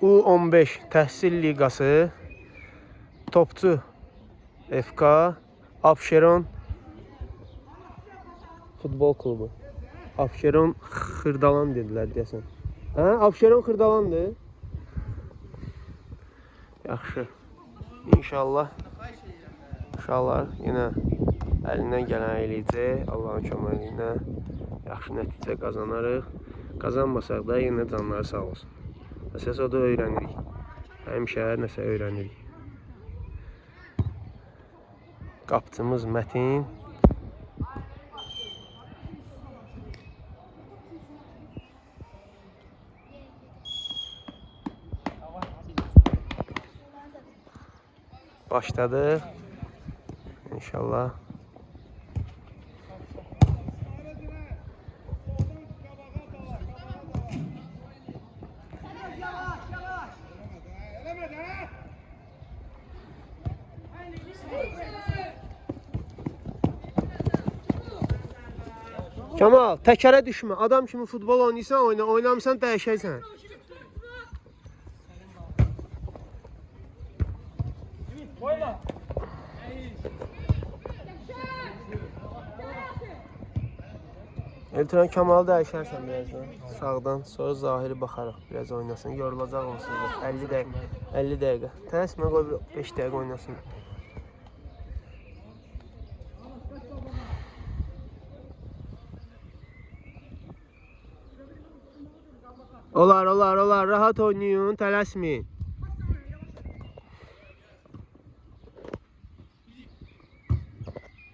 U15 Təhsil Liqası Topçu FK Abşeron Futbol Klubu. Abşeron Xırdalan dedilər deyəsən. Hə, Abşeron Xırdalandır. Yaxşı. İnşallah yenə əlindən gələn eləyəcək. Allahın köməyi ilə yaxşı nəticə qazanarıq. Qazanmasaq da yenə canları sağ olsun. Əsas o da öyrənirik. Həmişə nəsə öyrənirik. Qapçımız Mətin. Başladı. İnşallah. Kemal, təkərə düşmə. Adam kimi futbol oynayırsan, oynamısan dəyişərsən. Eltran Kemalı dəyişərsən birazdan. Sağdan, sonra Zahiri baxaraq biraz oynasın. Yorulacaq onsuz da. 50 dəqiqə. Tələsmə, qoy 5 dəqiqə oynasın. Olar. Rahat oynayın, tələsməyin.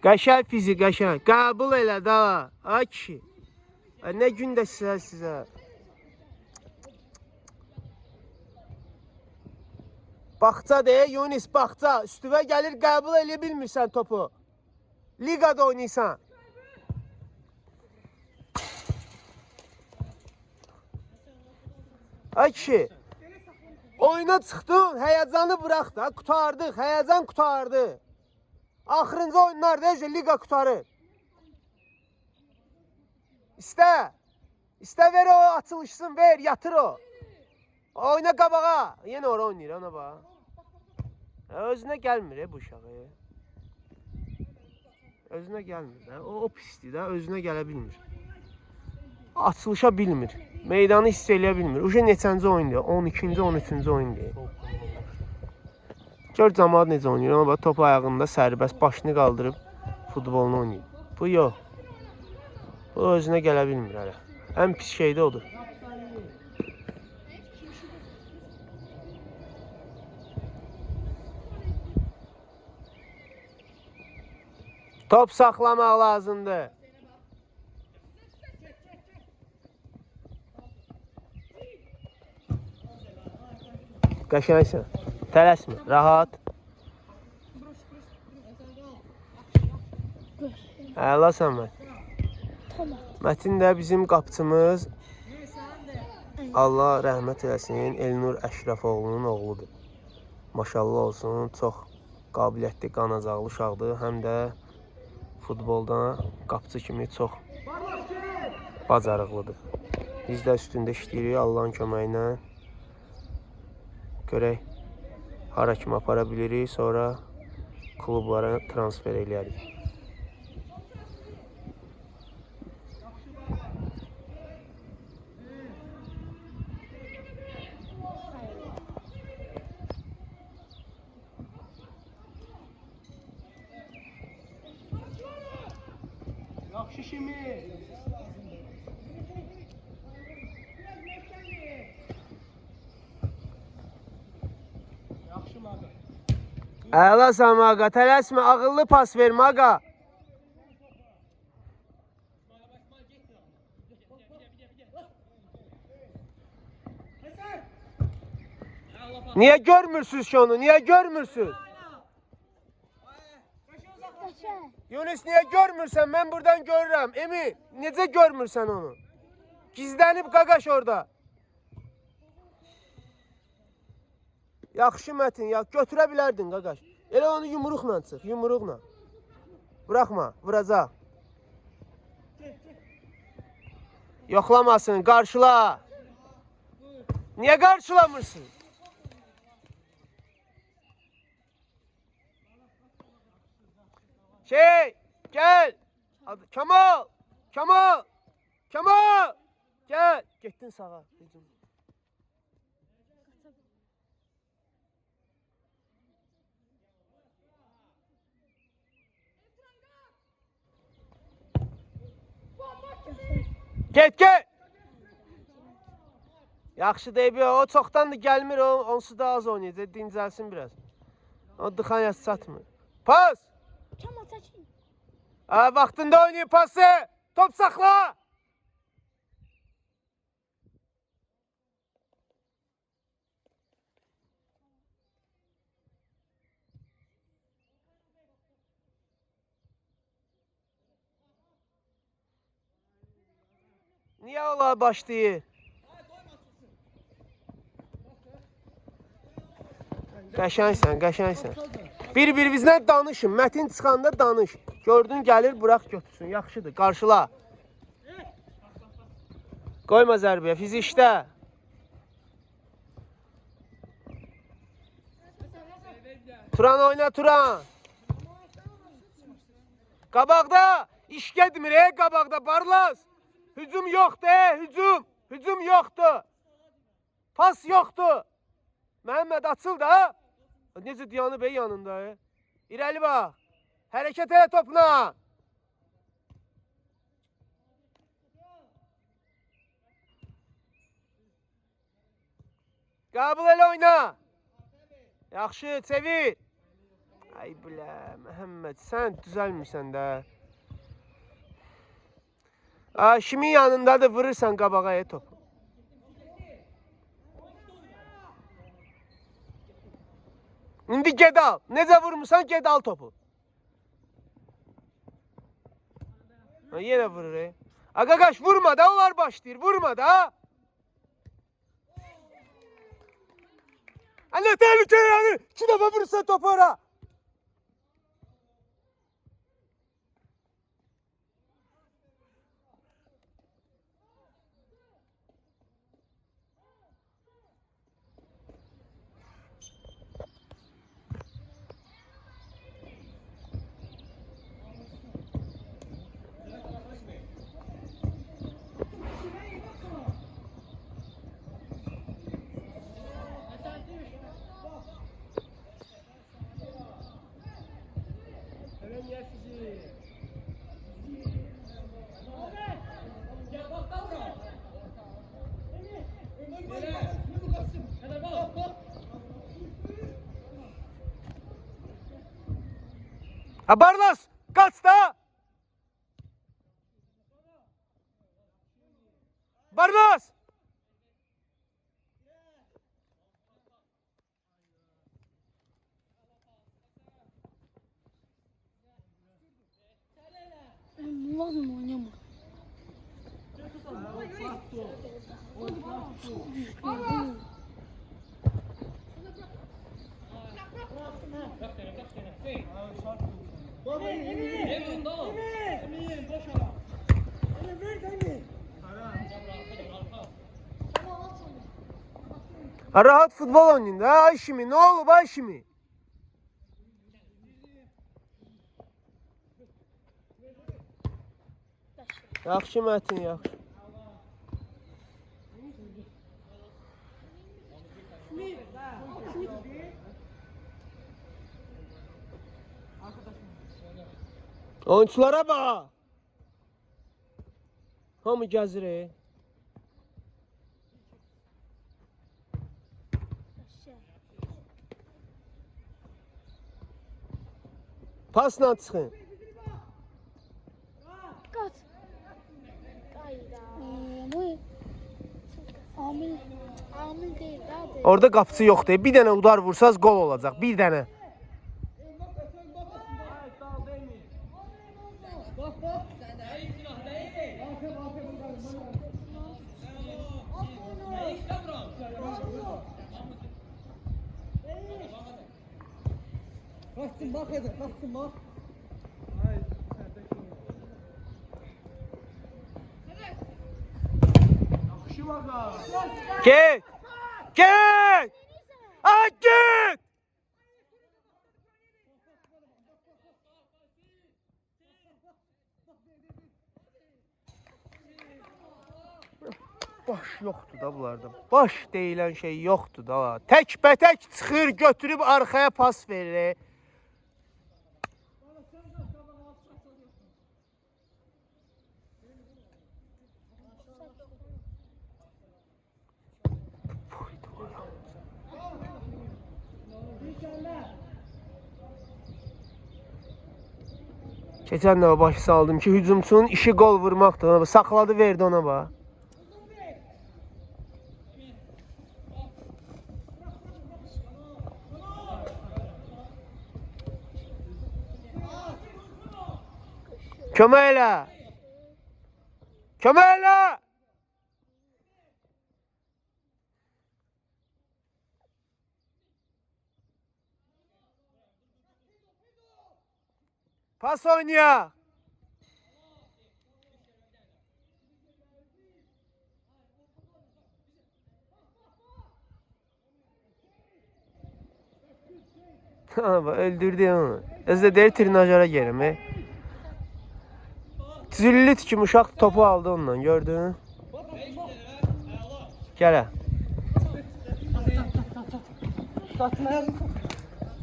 Qəşəng fizik, qəşəng. Qəbul elə da. Ay kişi. Nə gündə sizə. Baxca deyə, Yunis, baxca. Üstüvə gəlir, qəbul eləyə bilmirsən topu. Ligada oynayırsan. Ay kişi. Oyuna çıxdın, həyəcanı bırax da. Qutardıq, həyəcan qutardı. Axırıncı oyunlarda liga qutarır. İstə ver o açılışsın, ver, yatır o. Oyna qabağa. Yenə ora oynayır, ona bax. Özünə gəlmir bu uşaq. Özünə gəlmir. O pisdir də, özünə gələ bilmir. Açılışa bilmir. Meydanı hiss eləyə bilmir. Uşaq neçənci oyundur? 12-ci, 13-cü oyundur. Gör camaat necə oynayır. Ona bax, topu ayağında sərbəst, başını qaldırıb futbolunu oynayır. Bu yox. Bu özünə gələ bilmir hələ. Ən pis şey də odur. Top saxlamaq lazımdır. Qəşəngsən. Tələsmə, rahat. Əlasan mən. Mətin də bizim qapçımız. Allah rəhmət eləsin. Elnur Əşrəfoğlu'nun oğludur. Maşallah olsun, çox qabiliyyətli, qanacaqlı uşaqdır. Həm də futbolda qapçı kimi çox bacarıqlıdır. Biz də üstündə işləyirik Allahın köməyi ilə. Görək, hara kimi apara bilirik, sonra klublara transfer eləyərik. Yaxşı kimi. Əlasan Maqa, tələsmə, ağıllı pas ver Maqa. Niyə görmürsünüz ki onu? Niyə görmürsünüz? Yunus, niyə görmürsən? Mən buradan görürəm. Emin, necə görmürsən onu? Gizlənib qaqaş orada. Yaxşı Mətin, ya götürə bilərdin qaqaş. Elə onu yumruqla çıx, yumruqla. Bıraxma, vuracaq. Yoxlamasın, qarşıla. Niye karşılamırsın? Gel. Kemal. Gel. Getdin sağa. Get. Yaxşı deyib, o çoxdan da gəlmir, onsuz da az oynayacaq, dincəlsin biraz. O dıxan yaşı çatmır. Pas! Kemal çəkin. Vaxtında oynayın pası! Top saxla! Niye ola başlayır? Qəşəngsən. Bir-birinizlə danışın. Mətin çıxanda danış. Gördün gəlir, bırax götürsün. Yaxşıdır, qarşıla. Qoyma zərbəyə, fizikdə. Turan oyna, Turan. Qabaqda iş getmir, qabaqda Barlas. Hücum yoxdur, hücum yoxdur. Pas yoxdur. Məhəmməd açıl da. Necə dayanıb yanında. İrəli bax. Hərəkət elə topla. Qəbul elə oyna. Yaxşı, çevir. Ay bilə, Məhəmməd, sən düzəlmirsən də. Kimin yanındadır, vurursan qabağa topu. İndi ged al. Necə vurmuşsan, ged al topu. Yenə vurur. Qaqaş, vurma da, onlar başlayır. Vurma da. Anne, təhlükə yani. 2 dəfə vurursan topu ora. Barlas, kaç da. Barlas. Lazım oynama. Rahat futbol oynayın da, Ayşimi, ne olub Ayşimi? Yaxşı Mətin, yaxşı. Oyunculara bax. Hamı gəzir. Pasla çıxın. Kaç. Amil değil daha. Orada qapısı yoxdur. Bir dənə udar vursaz gol olacaq. Bir dənə. Baksın bak hadi, baksın bak. Get. Git! Ha git! Baş yoxdur da bunlarda. Baş deyilən şey yoxdur da. Tək-bətək çıxır, götürüb arxaya pas verir. Keçən dəfə başı saldım ki, hücumçunun işi gol vurmaqdır. Saxladı, verdi ona bax. Kömək elə! Kömək elə! Pas oynayaq! Öldürdü onu. Özde deyir trinajara gelim. Zillit kimi uşaq topu aldı ondan, gördün? Gələ.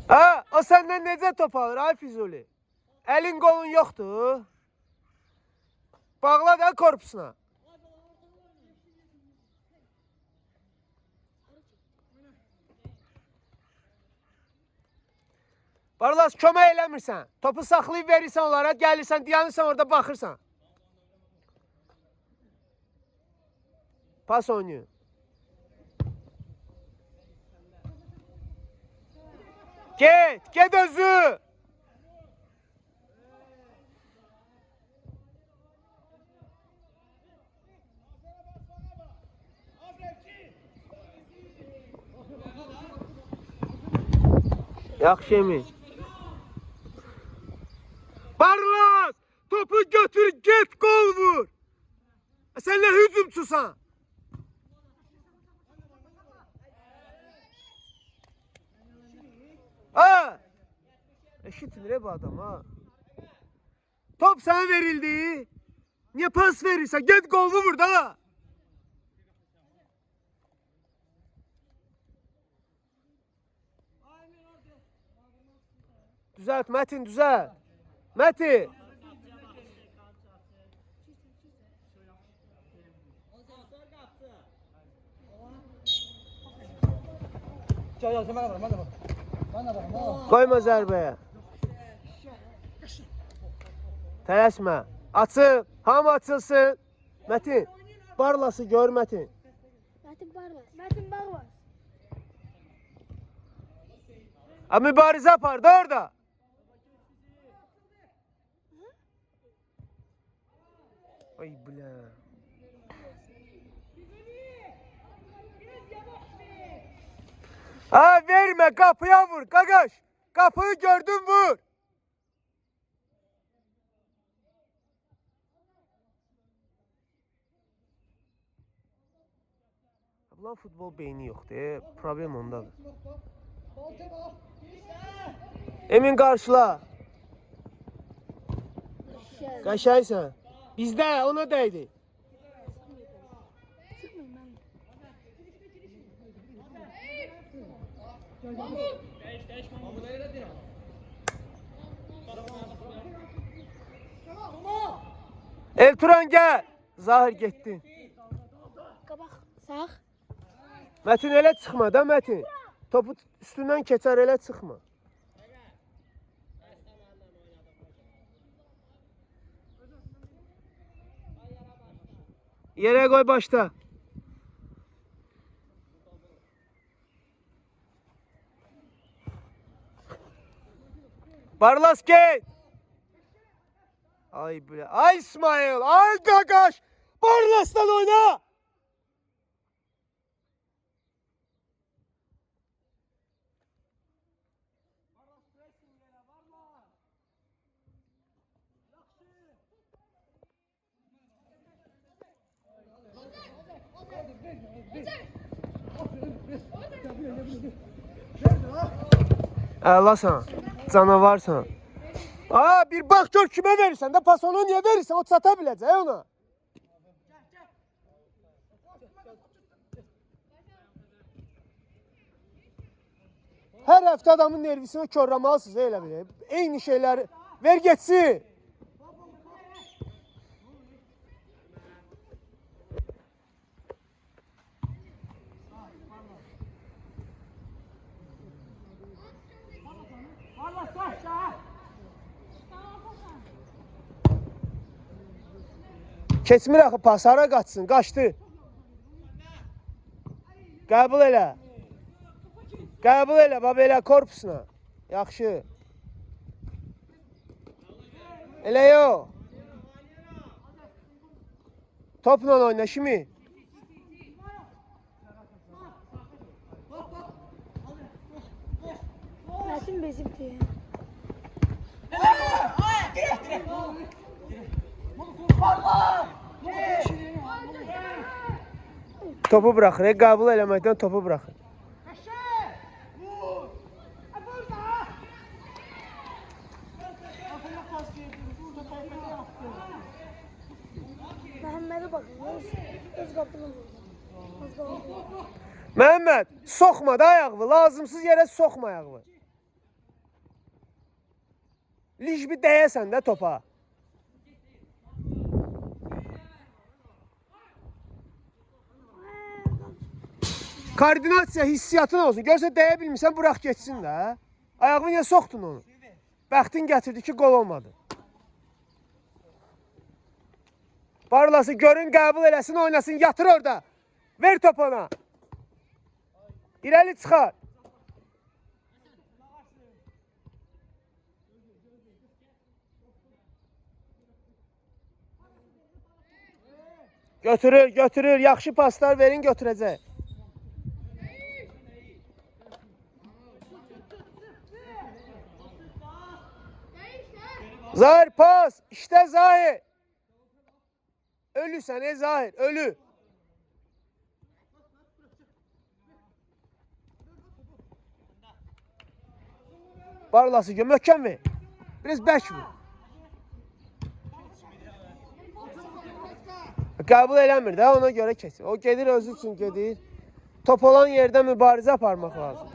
Ha, o səndən necə top alır ay Füzuli? Əlin qolun yoxdur. Bağla da korpusuna. Barlas, kömək eləmirsən. Topu saxlayıb verirsən onlara, gəlirsən, dayanırsan orada baxırsan. Pas oynayın. Get özü. Yaxşı emin. Barlas! Topu götür, get, gol vur. Sen ne hücumçusan? Ha! Eşitilir bu adam ha. Top sana verildi. Niye pas verirsen? Get gol vur da. Düzelt Metin, düzelt. Metin. Koyma zərbeye. Tələsmə. Açıl. Hamı açılsın. Metin. Barlası gör Metin. Metin Barlas. Mübarize apar da orada. Ay bile. Ha verme, kapıya vur Gagaş. Kapıyı gördün, vur. Ulan futbol beyni yoxdur. Problem ondadır. Emin qarşıla. Qaşaysan. Bizdə ona dəydi. Elturan gəl. Zahir getdi. Qabaq, sağ. Metin elə çıxma da Metin. Topu üstündən keçər, elə çıxma. Yere koy, başta. Barlas gel. Ay bre. Ay İsmail. Ay Gagaş. Barlas'tan oyna. Əlasan. Canavarsan. Aa, bir bax gör kimə verirsən də pas ona niyə verirsən? O çata biləcək ona. Hər həftə adamın nervisini körləmalısınız elə bir. Eyni şeyləri ver getsin. Keçmir axı pas, hara qaçsın, qaçdı. Qəbul elə. Qəbul elə, bax belə korpusuna. Yaxşı. Elə yox. Topla oyna şimdi. Metin bezikti. Topu bırakır, qəbul eləməkdən topu bırakır. Məhəmmədə baxın, öz qapını vurdu. Məhəmməd, soxma da ayağını, lazımsız yerə soxma ayağını. Licbi dəyəsən də topa. Koordinasiya hissiyatın olsun. Görsə dəyə bilmirsən, bırax geçsin də. Ayağını niyə soxdun onu? Bəxtin gətirdi ki, gol olmadı. Barlası görün, qəbul eləsin, oynasın, yatır orada. Ver top ona. İrəli çıxar. Götürür, götürür. Yaxşı paslar verin, götürəcək. Zahir pas. İşte Zahir. Ölü sen Zahir. Ölü. Barlası möhkəm ver. Biraz bək vur. Qəbul eləmir də, ona görə keçir. O gedir, özü üçün gedir. Top olan yerdə mübarizə aparmaq lazım.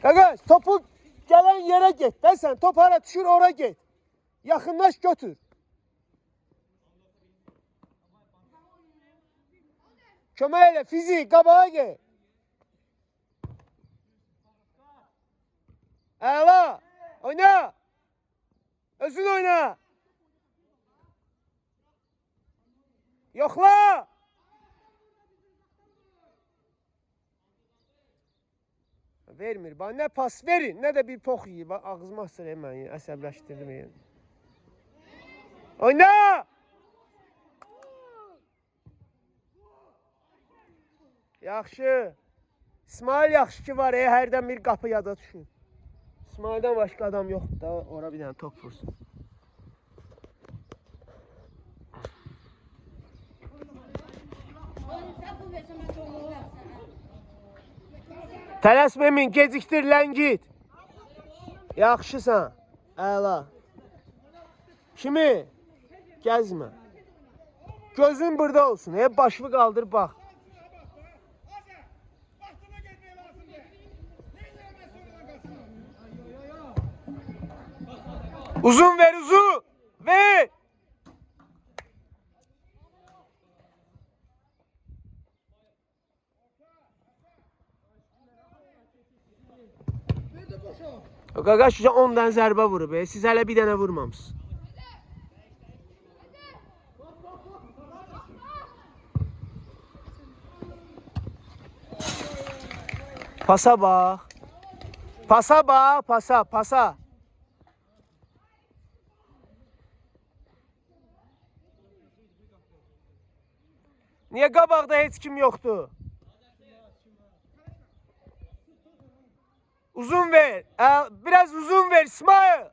Qaqaş, topu gələn yerə get. Də sən top hara düşür, ora get. Yaxınlaş, götür. Kömək elə, fizik, qabağa get. Əla, oyna. Özün oyna. Yoxla. Vermir. Nə pas verin, nə də bir pox yiyib. Ağzıma sırayım mən, əsəbləşdirdim. Oyna! Yaxşı. İsmail yaxşı ki var, hərdən bir qapı yada düşür. İsmail'dən başqa adam yoxdur da, ora bir dənə top vursun. Tələsməmin, gecikdirilən git. Yaxşısan. Əla. Kimi? Gəzmə. Gözün burada olsun. Başını qaldır, bax. Uzun ver, uzun. Ver. O Qaqaş 10 dənə zərbə vurub. Siz hələ bir dənə vurmamışsınız. Pasa bax. Pasa bax, pasa, pasa. Niyə qabaqda heç kim yoxdur? Uzun ver. Biraz uzun ver İsmail.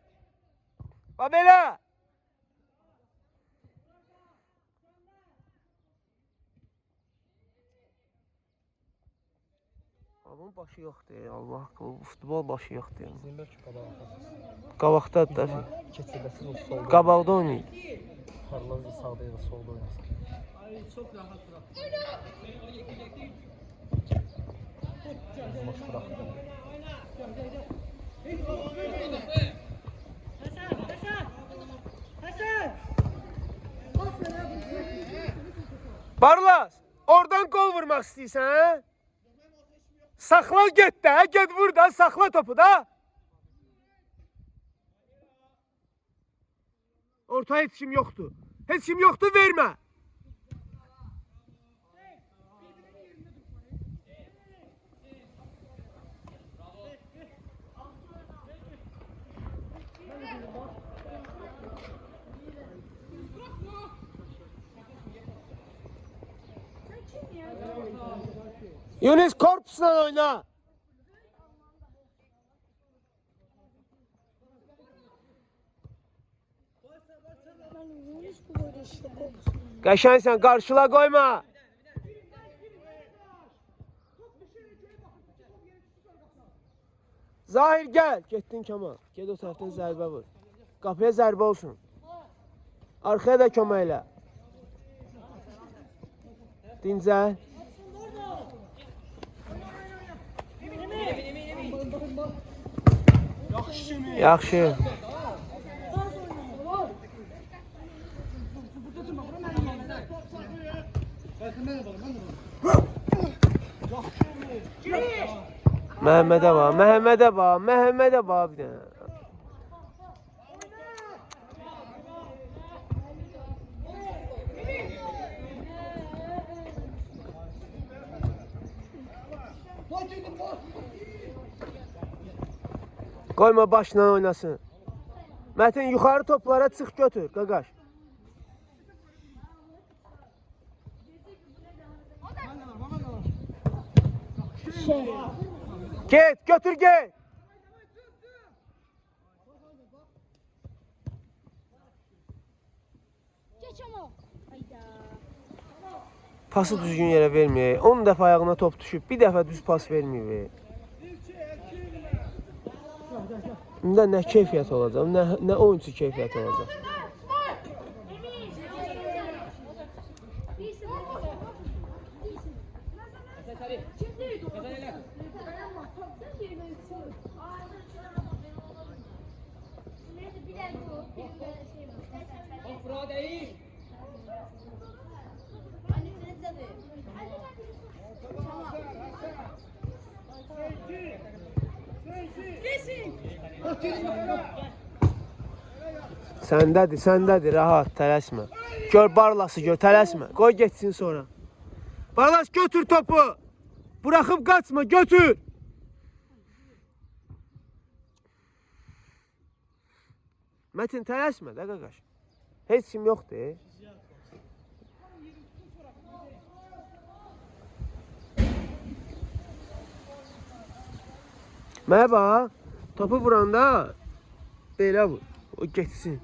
Bax belə. Bunun başı yoxdur. Allah, bu futbol başı yoxdur. Zimber ki qabağa atasız. Qabaqdadır da. Keçirləsiz o solda. Qabaqda oynayır. Parlazı sağda ya da solda oynasın. Maç bıraktı. Barlas, oradan gol vurmaq istəyirsən, hə? Saxla get də, get vur da, saxla topu da. Ortaya heç kim yoxdur. Heç kim yoxdur, vermə. Yunus korpusla oyna. Ben Yunus bu böyle işte korkusun. Qəşəngsən, qarşıla qoyma. Zahir gəl. Getdin Kemal. Get o tərəfdən zərbə vur. Qapıya zərbə olsun. Arxaya da kömək elə. Dincəl. Yaxşı. Məhəmmədə bax, Məhəmmədə bax, Məhəmmədə bax bir dənə. Qoyma başla oynasın. Mətin yuxarı toplara çıx götür, qaqaş. Get, götür get. Geç ama. Hayda. Pası düzgün yerə verməyək. 10 dəfə ayağına top düşüb, bir dəfə düz pas verməyək. İndi nə keyfiyyət olacaq, nə oyuncu keyfiyyət olacaq. Səndədir, rahat, tələsmə. Gör Barlası, gör, tələsmə. Qoy getsin sonra. Barlas, götür topu. Bıraxıb qaçma, götür. Mətin, tələsmə də, qaqaş. Heç kim yoxdur. Mənə bax, topu vuranda belə vur, o getsin.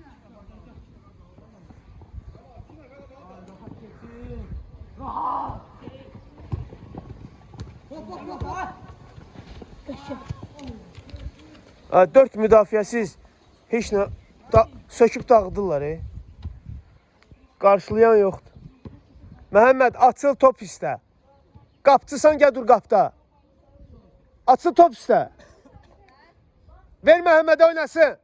Dört müdafiəsiz heç nə söküb dağıdırlar. Qarşılayan yoxdur. Məhəmməd, açıl top istə. Qapçısan, gəl dur qapda. Açıl top istə. Ver Məhəmmədə oynasın.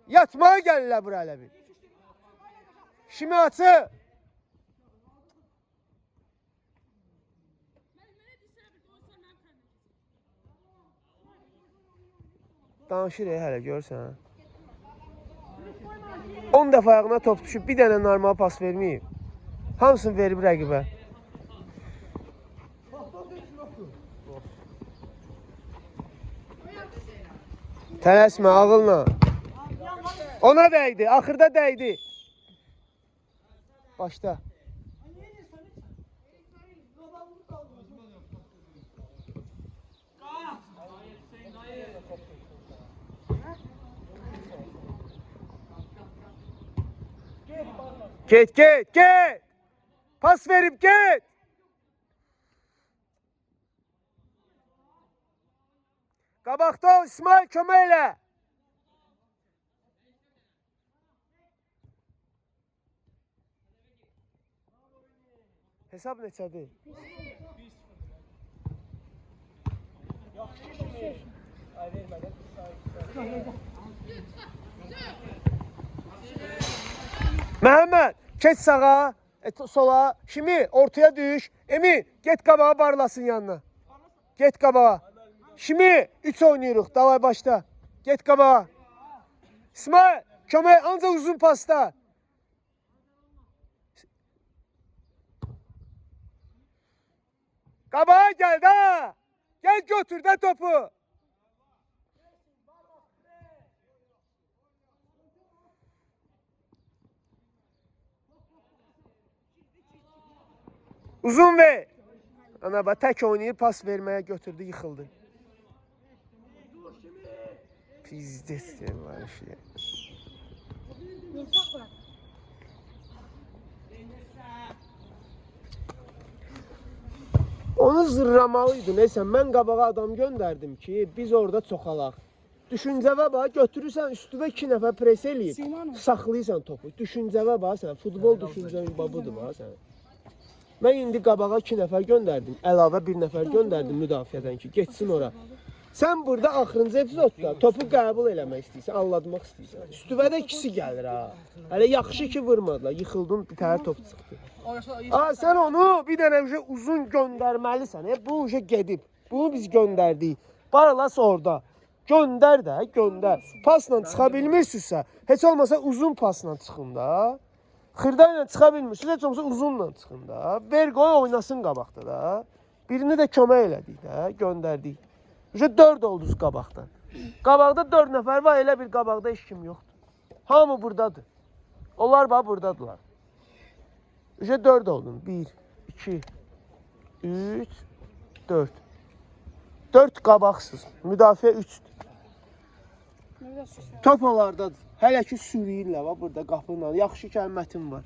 Yatmaya gəlirlər bura elə bir. Şimdi açıl. Danışır hələ, görsən. 10 dəfə ayağına top düşüb, bir dənə normal pas verməyib. Hamısını verib rəqibə. Tələsmə, ağılla. Ona dəydi, axırda dəydi. Başda. Get. Pas verip get. Qabaqda ol, İsmail kömək elə. Hesab neçədir? Məhəmməd, keç sağa, sola, Kimi ortaya düş. Emin, get qabağa barlasın yanına. Get qabağa. Kimi 3 oynayırıq, davay başla. Get qabağa. İsmail, kömək, ancaq uzun pasta. Qabağa gəl də. Gəl götür də topu. Uzun ver. Ana bax, tək oynayıb pas verməyə götürdü, yıxıldı. Pizdes var şey. Onu zırramalıydı. Neysə, mən qabağa adam göndərdim ki, biz orada çoxalaq. Düşüncəvə bax, götürürsən üstüvə 2 nəfər pres eləyib, saxlayırsan topu. Düşüncəvə bax, sən futbol düşüncən budur bax sən. Mən indi qabağa 2 nəfər göndərdim, əlavə 1 nəfər göndərdim müdafiədən ki, getsin ora. Sən burada axırıncı epizodda topu qəbul eləmək istəyirsən, anlatmaq istəyirsən. Üstüvədə ikisi gəlir ha. Hələ yaxşı ki vurmadılar, yıxıldın, bir təhər top çıxdı. Sən onu bir dənə uzun göndərməlisən. Bu gedib, bunu biz göndərdik. Barlas orada. Göndər də, göndər. Pasla çıxa bilmirsinizsə, heç olmasa uzun pasla çıxın da. Xırda ilə çıxa bilmirsiniz, heç olmasa uzunla çıxın da. Ver qoy oynasın qabaqda da. Birini də kömək elədik də, göndərdik. 4 oldunuz qabaqdan. Qabaqda 4 nəfər var, elə bir qabaqda heç kim yoxdur. Hamı buradadır. Onlar bax buradadılar. 4 oldun. 1, 2, 3, 4. 4 qabaqsız. Müdafiə 3'dür. Top onlardadır. Hələ ki sürüyürlər var burada qapının. Yaxşı ki Mətin var.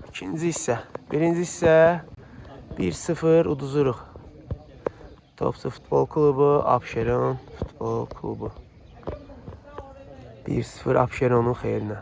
İkinci hissə. Birinci hissə 1-0 uduzuruq. Topçu Futbol Klubu, Abşeron Futbol Klubu. 1-0 Abşeronun xeyrinə.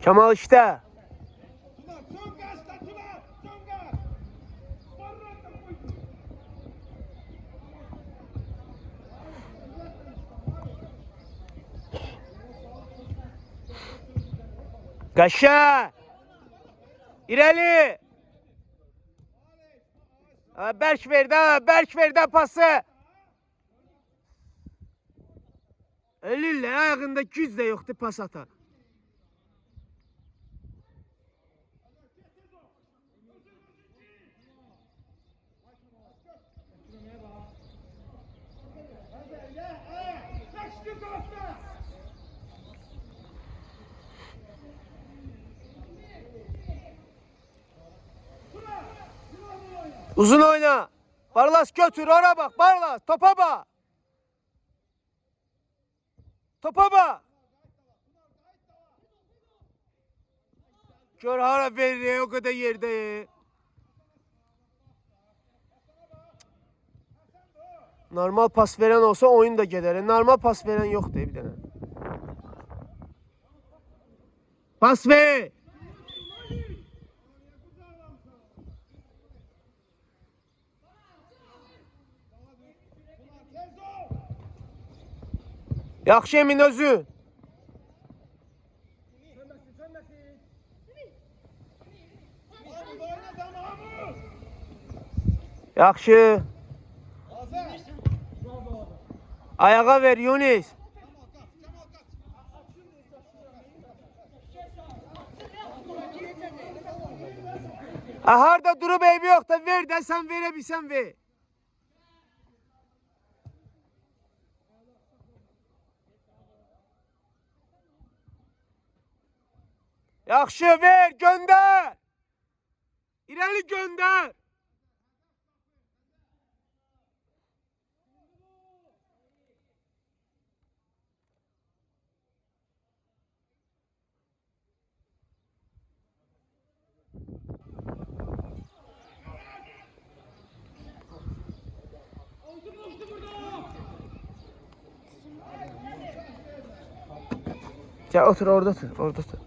Kemal işte. Kaşa. İreli. Berk verdi pası. Eliyle ayağında güc de yoktu pas atar. Uzun oyna. Barlas götür, oraya bak. Barlas topa bak. Topa bak. Gör hara verir o kadar yerde. Normal pas veren olsa oyun da gider. Normal pas veren yok diye bir tane. Pas ver. Yaxşı Emin özün. Yaxşı. Ayağa ver Yunis. Harda durub eybi yox da ver də sən verə bilsən ver. Yaxşı ver, göndər. İrəli göndər. Gel otur orada otur, orada otur.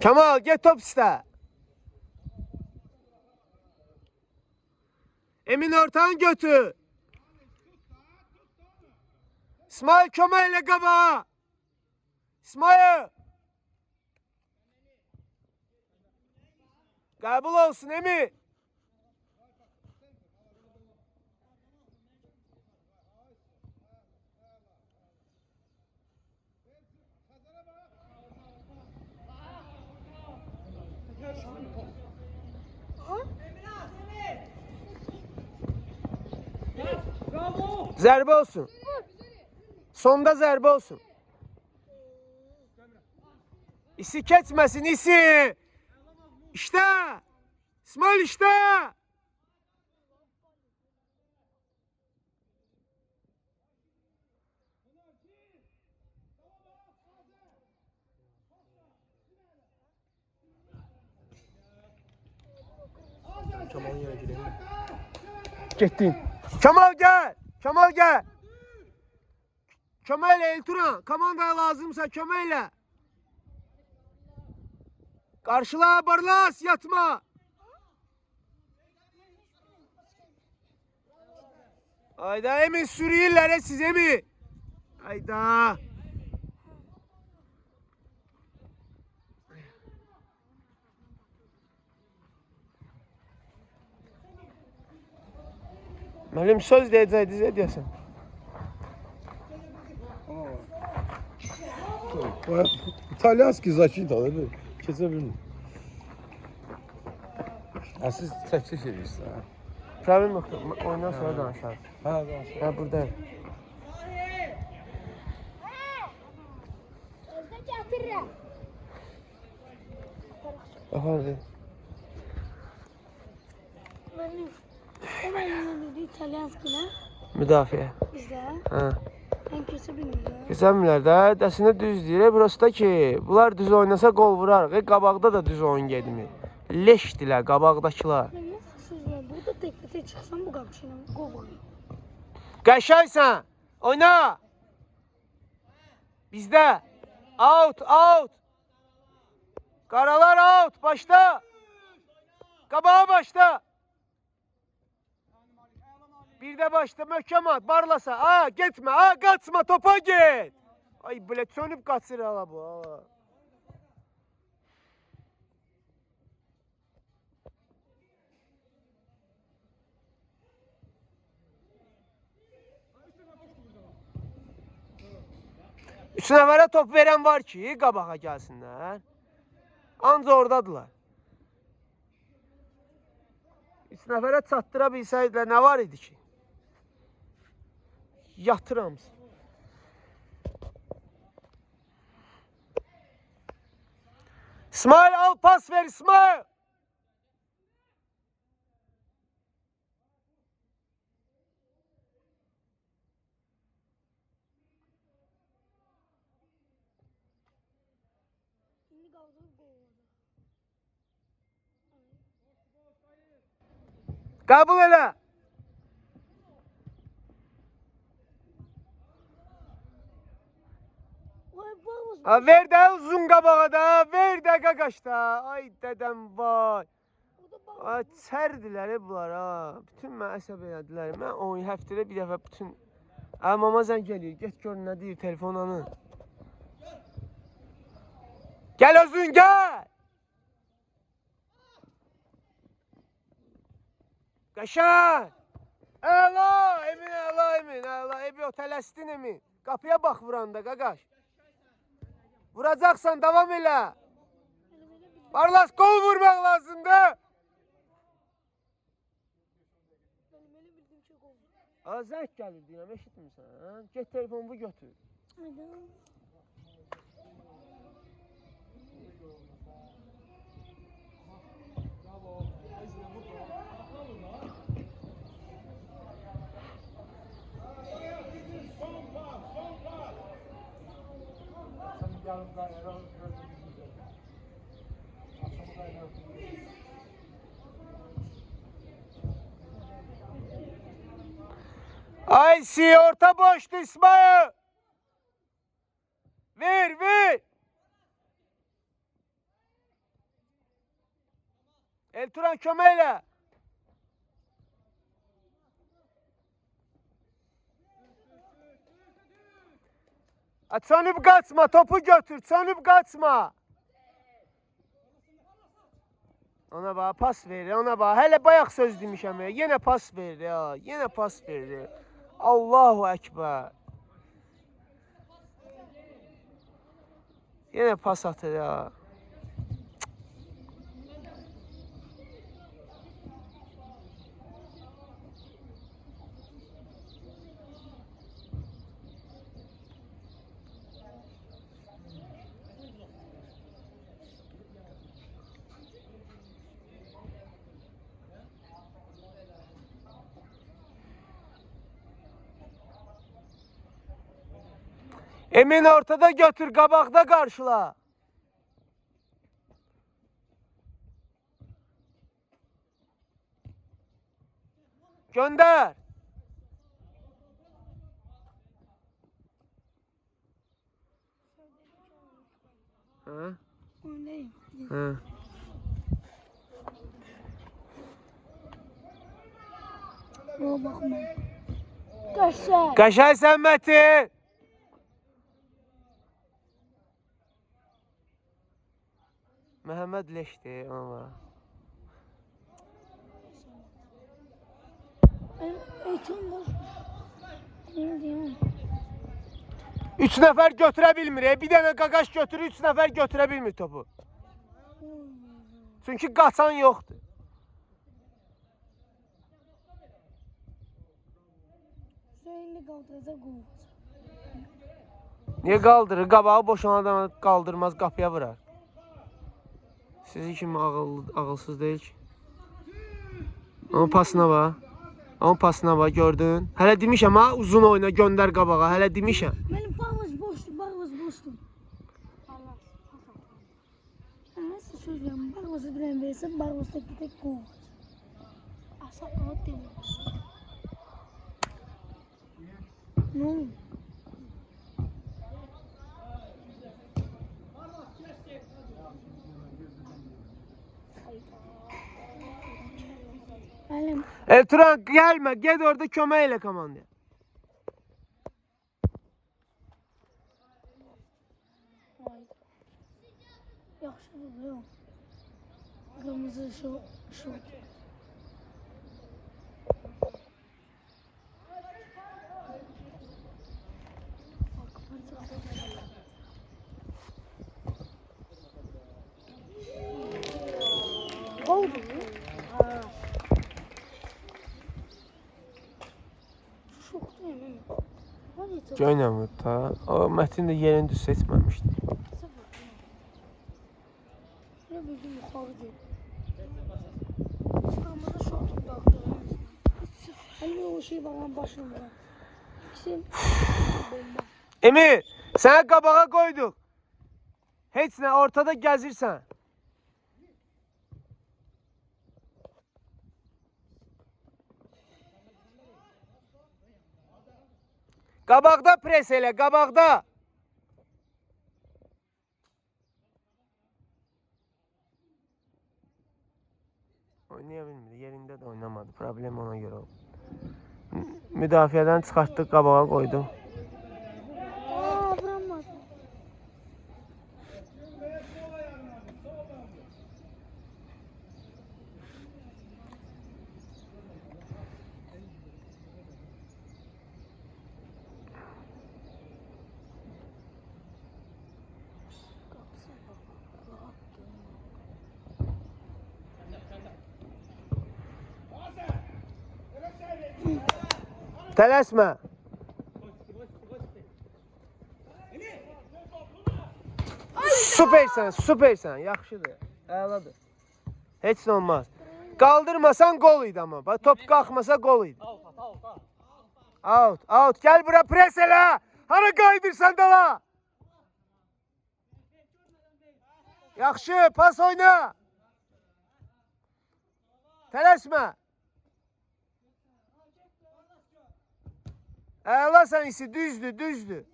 Kemal get top iste. Emin ortağın götür. İsmail kömeğiyle qabağa. İsmail. Qəbul olsun Emin. Zərbə olsun. Sonda zərbə olsun. İsi keçməsin, isi. İşte. İsmail işte. Kemal'ın yere gidelim. Getdin. Kemal gel. Kemal gel. Köməklə Elturan. Komandaya lazımsa köməklə. Qarşıla Barlas yatma. Hayda Emin sürüyürlər siz Emin. Hayda. Müəllim söz deyəcəkdiniz, nə deyəsən? İtalyanski zakit alır. Keçə bilmir. Siz təklif edirsiniz ha? Problem yoxdur, oyundan sonra danışarız. Ha, danış. Ha, buradayım. Efendim? Benim İtalyanski ne? Müdafiə. Bizde. Ha. Ben kötü bilmiyorum. Keçənmirlər də, dəsinə düz deyir. Burası da ki, bunlar düz oynasa qol vurarıq. Qabaqda da düz oyun gedmir. Leşdilər qabaqdakılar. Ben nasıl sizle burada teklife çıksam bu kapçıyla kovayım. Qəşəngsən. Oyna. Bizdə. Out, out. Qaralar out. Başla. Qabağa başla. Bir de başla möhkəm at. Barlasa. Ha, getmə. Ha, qaçma. Topa get. Ay, belə çönüb qaçır hala bu. Hala. Üç nəfərə top verən var ki, qabağa gəlsinlər. Anca oradadılar. Üç nəfərə çatdıra bilsəydilər, nə var idi ki? Yatıram. İsmail al pas ver İsmail. Şimdi kaldırıp kovaladı. Qəbul elə. Vay babamız. Ha, ver də uzun qabağa da, ver də qaqaşda. Ay dədəm vay. O da babamız. Ay çərdilər bunlar ha. Bütün mən əsəb elədilər. Mən oyun həftədə bir dəfə bütün Mama zəng gəlir. Get gör nə deyir telefonunu. Gəl özün gəl. Qəşəng. Əla, Emin, əla, Emin, əla. Ebi o tələsdin Emin. Qapıya bax vuranda qaqaş. Vuracaqsan, davam elə. Barlas, qol vurmaq lazımdır. Benim öyle bildiğim şey oldu. Zəng gəlir deyirəm, eşitmirsən? Get telefonumu götür. Neden? Aysi orta boştu İsmail. Ver, ver. Elturan kömeyle. Sönüp kaçma, topu götür, sönüp kaçma. Ona bax, pas verir, ona bax. Hələ bayaq söz demişəm ya, yenə pas verir ya, yenə pas verir. Allahu Ekber. Yenə pas atır ya. Emin ortada götür, qabaqda qarşıla. Gönder. Ha? Öndeyim. Ha. Yola bakma. Kaşar. Qəşəng sən Mətin. Məhəmməd leşdi ama. Eğitim boş. Ne diyeyim? 3 nəfər götürə bilmir. Bir dənə qaqaş götürür, 3 nəfər götürə bilmir topu. Çünki qaçan yoxdur. Söyle kaldıracak gol. Niyə qaldırır? Qabağı boşan adamı qaldırmaz, qapıya vurar. Sizi kimi ağılsız deyil ki. Ama pasına bax. Ama pasına bax, gördün? Hələ demişəm ha, uzun oyna, göndər qabağa. Hələ demişəm. Benim bağımız boştu, bağımız boştu. Allah. Nasıl söylüyorum? Bağımızı bilen versin, bağımızdaki tek gol. Asa out değil. Ne oldu? Alem. Turan gelme, get orada kömək elə komandaya. Yaxşı vuruyor. Kırmızı şu. Oldu. Çok değil mi? Göynəmir ta. O Mətin də yerini düz seçməmişdi. Ne bileyim yukarı değil. Kırmızı şortum da attı. Hani o şey bana başımda. İkisi bomba. Emir, sənə qabağa qoyduq. Heç nə, ortada gəzirsən. Qabaqda pres elə, qabaqda. Oynaya bilmedi, yerində də oynamadı. Problem ona görə oldu. Müdafiədən çıxartdıq, qabağa qoydum. Aa, vuramaz. Tələsmə. Süpersən, süpersən. Yaxşıdır. Əladır. Heç nə olmaz. Qaldırmasan gol idi amma. Bax, top qalxmasa gol idi. Out, out. Gəl bura pres elə. Hara qaydırsan dala? Yaxşı, pas oyna. Tələsmə. Əla sən isi, düzdür, düzdür.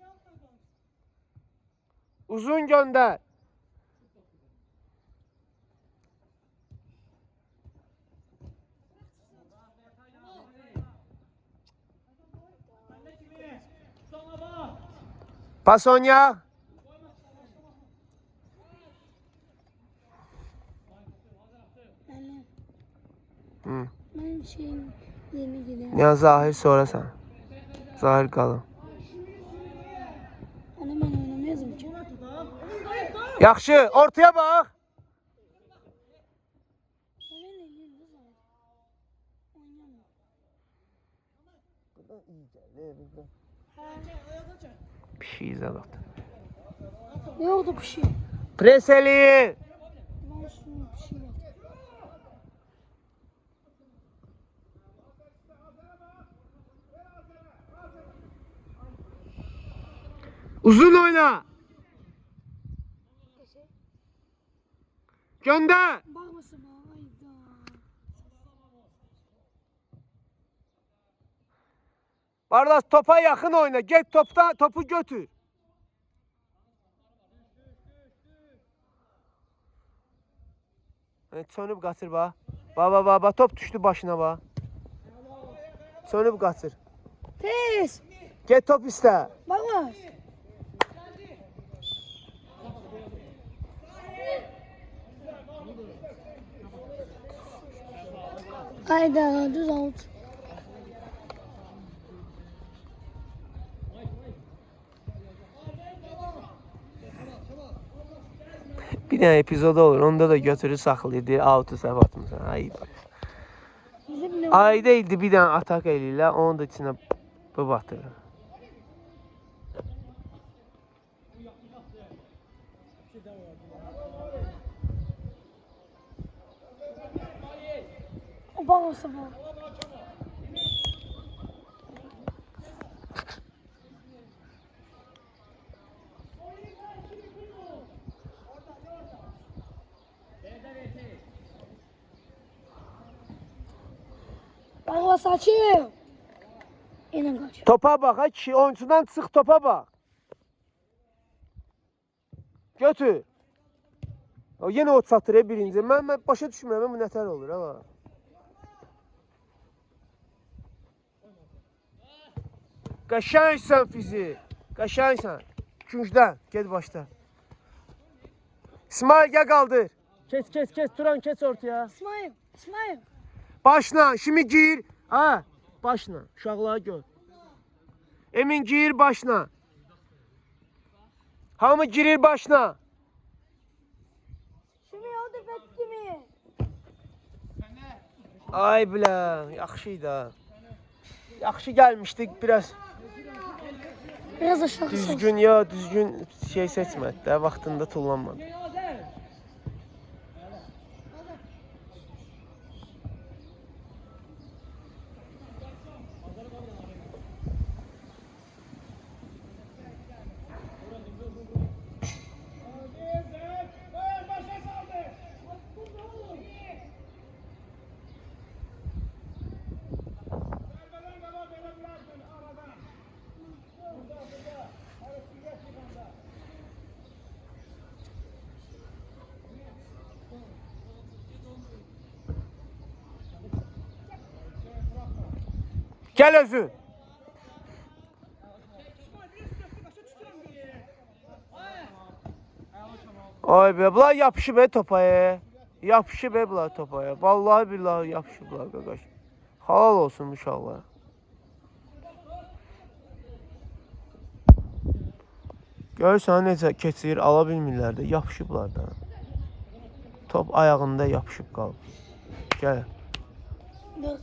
Uzun göndər. Pas oynayaq. Ben şeyin yerine gidelim. Ya Zahir sonrasan. Zahir qalın. Ana ben oynamayazım ki. Yaxşı, ortaya bax. Sen ne diyorsun kız abi? Oynayamam. Pişik zaten. Ne oldu bir şey? Pres eləyin. Ben şunu bir şey yaptım. Uzun oyna. Gönder. Bakmasın bana. Hayda. Barlas topa yaxın oyna. Get topda topu götür. Evet, sönüb qaçır bax. Baba top düşdü başına bax. Sönüb qaçır. Tez. Get top istə. Bakmaz. Hayda düz out. Bir dənə epizod olur. Onda da götürür saxlayır. Out'u səhv atmısan. Ayıb. Bizim ne? Ay deyildi bir dənə atak eləyirlər. Onu da içinə bu batırır. Bakmasın bana. Bakma saçım. Yine kaç. Topa bax, ha kişi. Oyuncudan çıx, topa bax. Götür. O yenə o çatır birinci. Mən başa düşmürəm, bu nətər olur ama. Qəşəngsən fizi. Qəşəngsən. Küncdən, get başda. İsmail gəl qaldır. Keç, Turan keç ortaya. İsmail. Başla, şimdi gir. Ha, başla. Uşaqları gör. Emin gir başla. Hamı girir başla. Şimdi o defet kimi? Ay bilə, yaxşıydı ha. Yaxşı gəlmişdik biraz. Biraz aşağı sal. Düzgün şey seçmədi də, vaxtında tullanmadı. Gəl özün. Vay be, bunlar yapışıb topaya. Yapışıb bunlar topaya. Vallahi billahi yapışıblar qaqaş. Halal olsun uşaqlar. Görürsən necə keçir, ala bilmirlər də, yapışıblar da. Top ayağında yapışıb qalıb. Gəl. 4-0.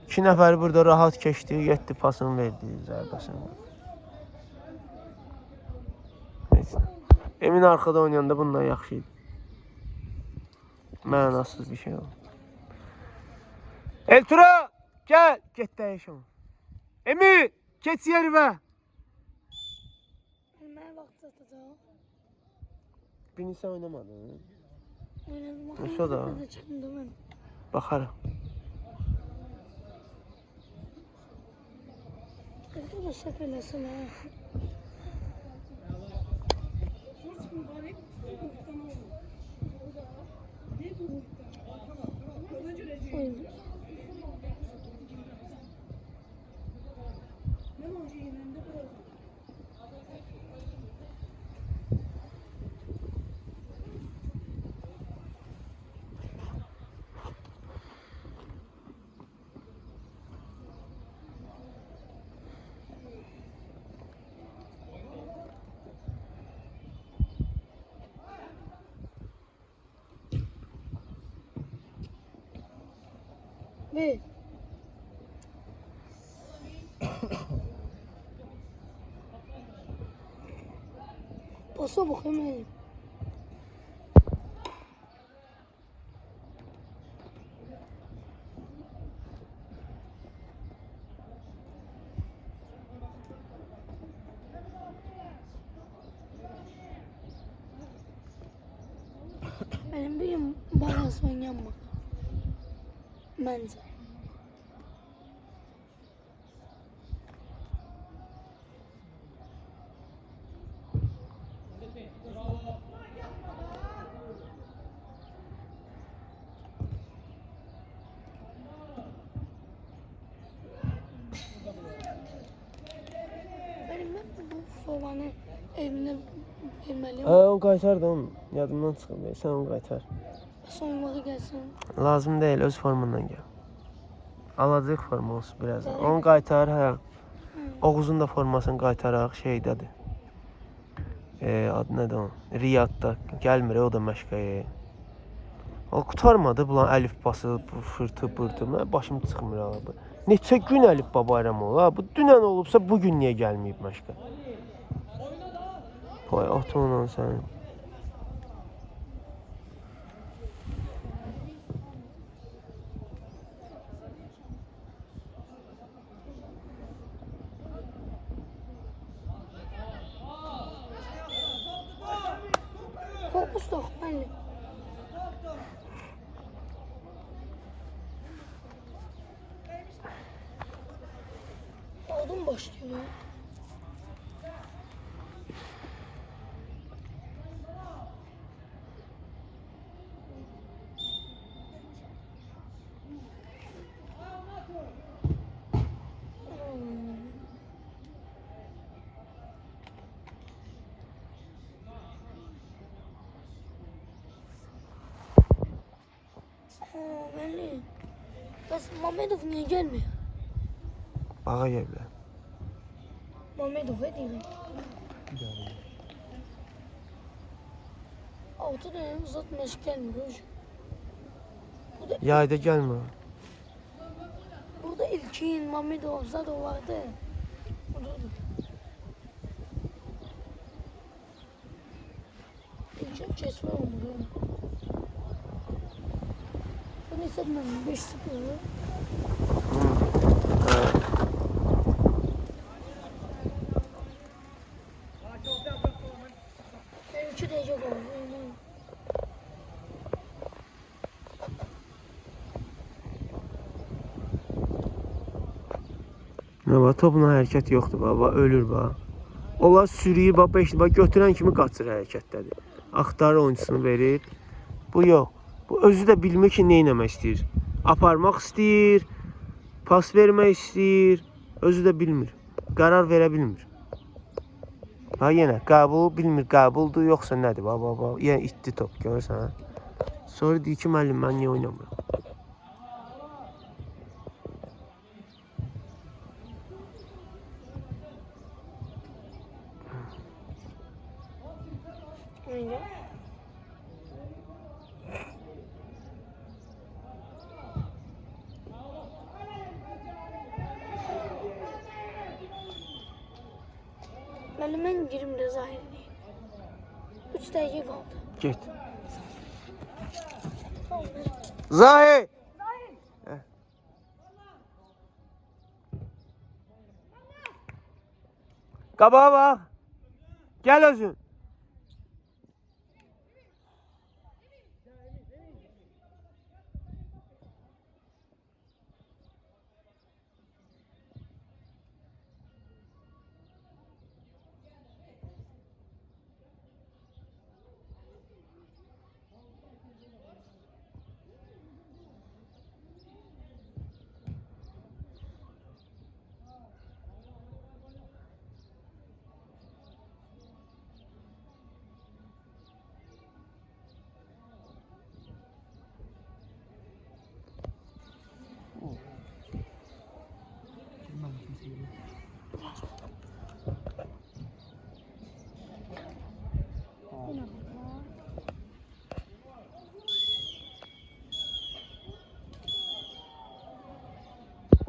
2 nəfəri burada rahat keçdi, getdi pasını verdi, zərbəsini. Neyse. Emin arxada oynayanda bundan yaxşı idi. Mənasız bir şey oldu. Eltura! Gəl! Get dəyişəm. Emin! Keç yerimə! Mən vaxt atacağım. Beni sən oynamadın. Oynadım. Musa da. Çıxdım da mən. Baxarıq. Bu da səhv eləsin ha. Oyun. Ve pasa bakayım. Benim bir balans oynayamam. Bence. Benim bu formanı evimde vermeliyim. O qaytar da onu. Yadımdan çıxıb. Sən onu qaytar. Soyunmağı gelsin. Lazım deyil, öz formundan gəl. Alacaq forma olsun birazdan. Onu qaytar, hə. Oğuzun da formasını qaytaraq şeydədir. Adı nədir onun? Riyadda. Gəlmir, o da məşqəyə. O qutarmadı bulan əlifbası, bu fırtı, bırtı. Mən başım çıxmır ha. Neçə gün əlifba bayramı olur ha? Bu dünən olubsa bugün niyə gəlməyib məşqə? Vay, atı onun sənin. Fokus da benimle. Aldım başlıyor ya. Belli. Bas Mamedov niye gelmiyor? Bağa gəl bilər. Mamedov edeyim. Altı dönem uzatmış gelmiyor. Yayda gəlmir. Burada İlkin, Mamedov, Zadov vardı. Burada da. İlkin kesme olmadı. Bu ne satmam? 5-0. Ben 3 derece oldu. Nə var, topla hərəkət yoxdur baba, ölür baba. Onlar sürüyür baba, 5 baba götürən kimi qaçır hərəkətdədir. Axtarır oyuncusunu verir. Bu yox. Bu özü də bilmir ki, nə etmək istəyir. Aparmaq istəyir, pas vermək istəyir. Özü də bilmir. Qərar verə bilmir. Ha yenə qəbul bilmir qəbuldur yoxsa nədir? Baba. Yəni itdi top görürsən. Sonra deyir ki müəllim mən niyə oynamıram? Neydi? Mən girim də zahirliyim. 3 dəqiqə qaldı. Get. Zahir! Hə. Qabağa bax. Gəl özün.